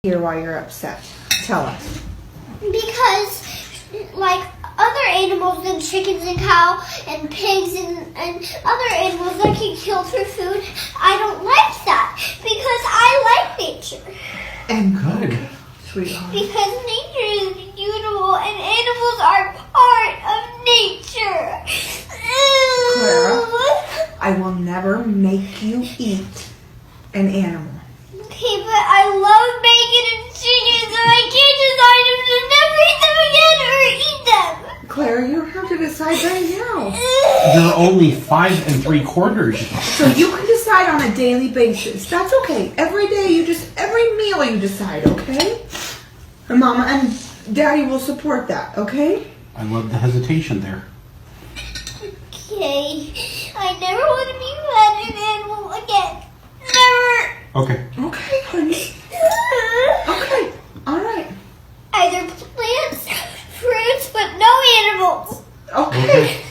here why you're upset. Tell us. Because, like, other animals than chickens and cow and pigs and other animals that get killed for food, I don't like that because I like nature. And Good. sweetheart. Because nature is beautiful and animals are part of nature. Clara, I will never make you eat an animal. Okay, but I love bacon and chicken, so I can't decide to never eat them again or eat them. Clara, you don't have to decide right now. You're only 5 3/4. So you can decide on a daily basis. That's okay. Every day every meal you decide, okay? And Mama and Daddy will support that, okay? I love the hesitation there. Okay, I never want to be fed an animal again. Never. Okay. Okay, honey. Okay. All right. Either plants, fruits, but no animals. Okay. Okay.